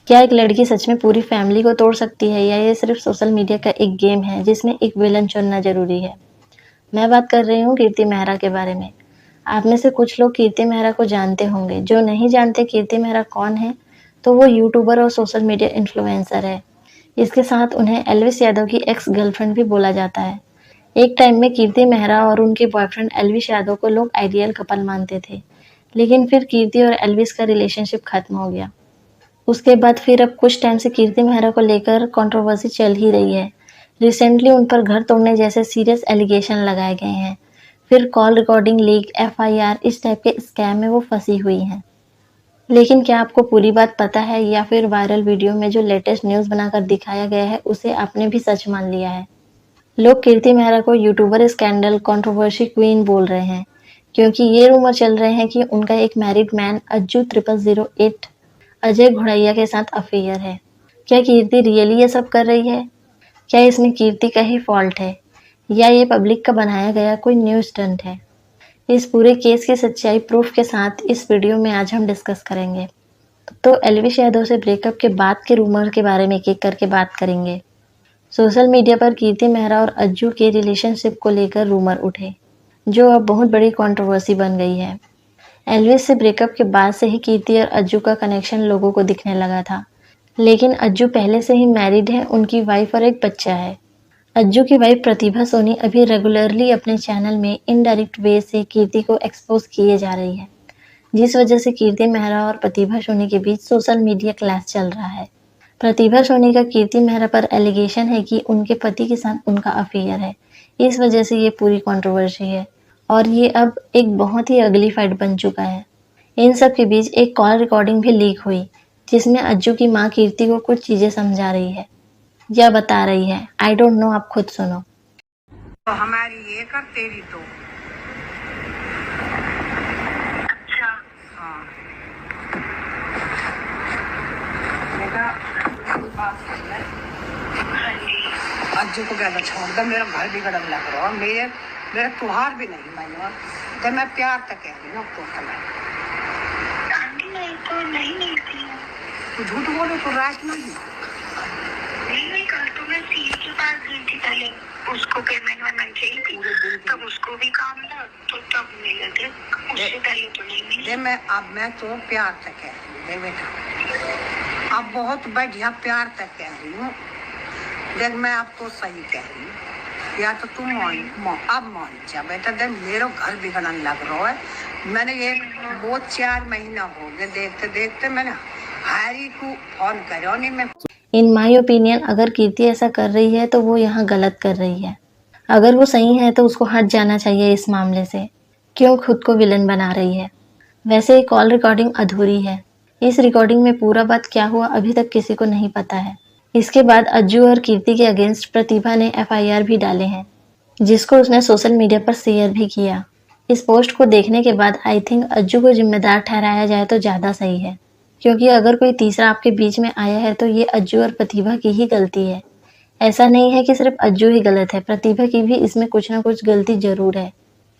क्या एक लड़की सच में पूरी फैमिली को तोड़ सकती है, या ये सिर्फ सोशल मीडिया का एक गेम है जिसमें एक विलन चुनना ज़रूरी है? मैं बात कर रही हूँ कीर्ति मेहरा के बारे में। आप में से कुछ लोग कीर्ति मेहरा को जानते होंगे। जो नहीं जानते कीर्ति मेहरा कौन है, तो वो यूट्यूबर और सोशल मीडिया इन्फ्लुएंसर है। इसके साथ उन्हें एल्विस यादव की एक्स गर्लफ्रेंड भी बोला जाता है। एक टाइम में कीर्ति मेहरा और उनके बॉयफ्रेंड एल्विस यादव को लोग आइडियल कपल मानते थे, लेकिन फिर कीर्ति और एल्विस का रिलेशनशिप खत्म हो गया। उसके बाद फिर अब कुछ टाइम से कीर्ति मेहरा को लेकर कंट्रोवर्सी चल ही रही है। रिसेंटली उन पर घर तोड़ने जैसे सीरियस एलिगेशन लगाए गए हैं। फिर कॉल रिकॉर्डिंग लीक, एफआईआर, इस टाइप के स्कैम में वो फंसी हुई हैं। लेकिन क्या आपको पूरी बात पता है, या फिर वायरल वीडियो में जो लेटेस्ट न्यूज़ बनाकर दिखाया गया है उसे आपने भी सच मान लिया है? लोग कीर्ति मेहरा को यूट्यूबर स्कैंडल कंट्रोवर्सी क्वीन बोल रहे हैं, क्योंकि ये रूमर चल रहे हैं कि उनका एक मैरिड मैन अज्जू 0008 अजय घोड़ैया के साथ अफेयर है। क्या कीर्ति रियली ये सब कर रही है? क्या इसमें कीर्ति का ही फॉल्ट है, या ये पब्लिक का बनाया गया कोई न्यूज़ स्टंट है? इस पूरे केस की सच्चाई प्रूफ के साथ इस वीडियो में आज हम डिस्कस करेंगे। तो एल्विस यादव से ब्रेकअप के बाद के रूमर के बारे में एक-एक करके बात करेंगे। सोशल मीडिया पर कीर्ति मेहरा और अज्जू के रिलेशनशिप को लेकर रूमर उठे, जो अब बहुत बड़ी कंट्रोवर्सी बन गई है। एल्विस से ब्रेकअप के बाद से ही कीर्ति और अज्जू का कनेक्शन लोगों को दिखने लगा था, लेकिन अज्जू पहले से ही मैरिड है, उनकी वाइफ और एक बच्चा है। अज्जू की वाइफ प्रतिभा सोनी अभी रेगुलरली अपने चैनल में इनडायरेक्ट वे से कीर्ति को एक्सपोज किए जा रही है, जिस वजह से कीर्ति मेहरा और प्रतिभा सोनी के बीच सोशल मीडिया क्लैश चल रहा है। प्रतिभा सोनी का कीर्ति मेहरा पर एलिगेशन है कि उनके पति के साथ उनका अफेयर है। इस वजह से ये पूरी कंट्रोवर्सी है, और ये अब एक बहुत ही अगली फाइट बन चुका है। इन सब के बीच एक कॉल रिकॉर्डिंग भी लीक हुई, जिसमें अज्जू की मां कीर्ति को कुछ चीजें समझा रही है या बता रही है। आई डोंट नो, आप खुद सुनो। तो हमारी ये कर तेरी तो अच्छा। हाँ अज्जू को कहना छोड़ दे, मेरा घर भी गड़म लग रहा है, मेरे त्योहार भी नहीं मानो, तो मैं प्यार तक कह रही हूँ तो नहीं तू झूठ बोले तो रात नहीं कल तो मैं सीए के पास गई थी, पहले उसको पेमेंट वेमेंट चाहिए थी, तब उसको भी काम था तो तब मिले थे, उससे पहले तो नहीं मिले। मैं तो प्यार तक कह रही हूँ बेटा, अब बहुत बढ़िया प्यार तक कह रही हूँ। देख मैं आपको सही कह रही हूँ, या तो तुम अब मान जा बेटा। देख मेरा घर बिगड़ने लग रहा है, मैंने ये 4 महीना हो गए देखते देखते, मैंने हैरी को फोन करो नहीं मैं। इन माई ओपिनियन अगर कीर्ति ऐसा कर रही है तो वो यहाँ गलत कर रही है। अगर वो सही है तो उसको हट जाना चाहिए इस मामले से। क्यों खुद को विलन बना रही है? वैसे ये कॉल रिकॉर्डिंग अधूरी है। इस रिकॉर्डिंग में पूरा बात क्या हुआ अभी तक किसी को नहीं पता है। इसके बाद अज्जू और कीर्ति के अगेंस्ट प्रतिभा ने एफआईआर भी डाले हैं, जिसको उसने सोशल मीडिया पर शेयर भी किया। इस पोस्ट को देखने के बाद आई थिंक अज्जू को जिम्मेदार ठहराया जाए तो ज़्यादा सही है, क्योंकि अगर कोई तीसरा आपके बीच में आया है तो ये अज्जू और प्रतिभा की ही गलती है। ऐसा नहीं है कि सिर्फ अज्जू ही गलत है, प्रतिभा की भी इसमें कुछ ना कुछ गलती जरूर है।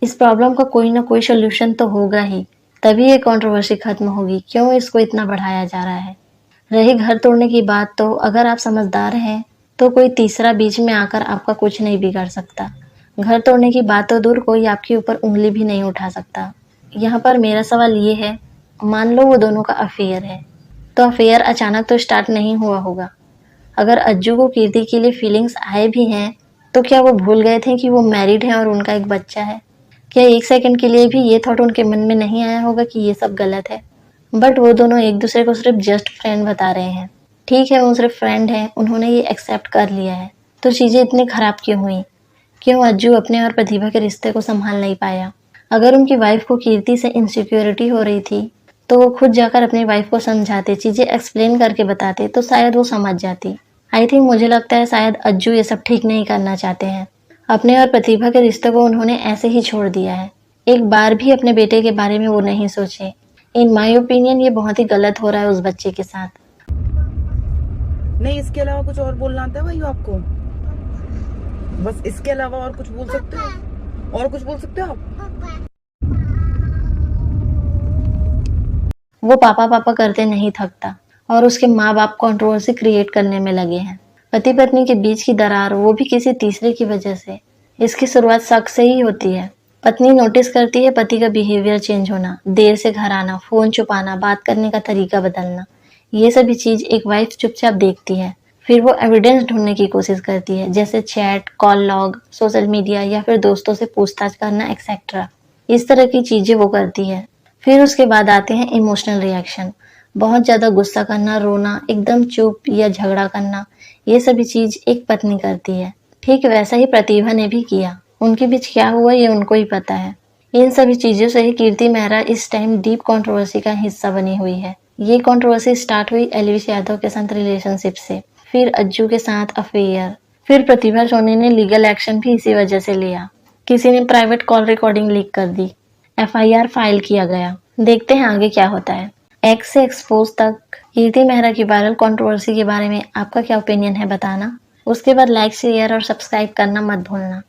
इस प्रॉब्लम का कोई ना कोई सोल्यूशन तो होगा ही, तभी ये कंट्रोवर्सी खत्म होगी। क्यों इसको इतना बढ़ाया जा रहा है? रही घर तोड़ने की बात, तो अगर आप समझदार हैं तो कोई तीसरा बीच में आकर आपका कुछ नहीं बिगाड़ सकता। घर तोड़ने की बात तो दूर, कोई आपके ऊपर उंगली भी नहीं उठा सकता। यहाँ पर मेरा सवाल ये है, मान लो वो दोनों का अफेयर है, तो अफेयर अचानक तो स्टार्ट नहीं हुआ होगा। अगर अज्जू को कीर्ति के लिए फीलिंग्स आए भी हैं, तो क्या वो भूल गए थे कि वो मैरिड है और उनका एक बच्चा है? क्या एक सेकंड के लिए भी ये थॉट उनके मन में नहीं आया होगा कि ये सब गलत है? बट वो दोनों एक दूसरे को सिर्फ जस्ट फ्रेंड बता रहे हैं। ठीक है, वो सिर्फ फ्रेंड है, उन्होंने ये एक्सेप्ट कर लिया है, तो चीज़ें इतनी खराब क्यों हुई? क्यों अज्जू अपने और प्रतिभा के रिश्ते को संभाल नहीं पाया? अगर उनकी वाइफ को कीर्ति से इनसिक्योरिटी हो रही थी तो वो खुद जाकर अपनी वाइफ को समझाते, चीज़ें एक्सप्लेन करके बताते, तो शायद वो समझ जाती। आई थिंक मुझे लगता है शायद अज्जू ये सब ठीक नहीं करना चाहते हैं। अपने और प्रतिभा के रिश्ते को उन्होंने ऐसे ही छोड़ दिया है। एक बार भी अपने बेटे के बारे में वो नहीं सोचे। इन माई ओपिनियन ये बहुत ही गलत हो रहा है उस बच्चे के साथ। नहीं, इसके अलावा कुछ और बोलना आता है भाई आपको? बस इसके अलावा और कुछ बोल सकते हो? और कुछ बोल सकते हो आप? वो पापा पापा करते नहीं थकता, और उसके माँ बाप कंट्रोवर्सी क्रिएट करने में लगे हैं। पति पत्नी के बीच की दरार, वो भी किसी तीसरे की वजह से। इसकी शुरुआत शक से ही होती है। पत्नी नोटिस करती है पति का बिहेवियर चेंज होना, देर से घर आना, फोन छुपाना, बात करने का तरीका बदलना। ये सभी चीज एक वाइफ चुपचाप देखती है। फिर वो एविडेंस ढूंढने की कोशिश करती है, जैसे chat, call log, social media या फिर दोस्तों से पूछताछ करना एक्सेट्रा। इस तरह की चीजें वो करती है। फिर उसके बाद आते हैं इमोशनल रिएक्शन। बहुत ज्यादा गुस्सा करना, रोना, एकदम चुप या झगड़ा करना, ये सभी चीज एक पत्नी करती है। ठीक वैसा ही प्रतिभा ने भी किया। उनके बीच क्या हुआ ये उनको ही पता है। इन सभी चीजों से ही कीर्ति मेहरा इस टाइम डीप कंट्रोवर्सी का हिस्सा बनी हुई है। ये कंट्रोवर्सी स्टार्ट हुई एल्विश यादव के साथ रिलेशनशिप से, फिर अज्जू के साथ अफेयर, फिर प्रतिभा सोनी ने लीगल एक्शन भी इसी वजह से लिया। किसी ने प्राइवेट कॉल रिकॉर्डिंग लीक कर दी, FIR फाइल किया गया। देखते हैं आगे क्या होता है। एक्स से एक्सपोज तक कीर्ति मेहरा की वायरल कंट्रोवर्सी के बारे में आपका क्या ओपिनियन है बताना। उसके बाद लाइक, शेयर और सब्सक्राइब करना मत भूलना।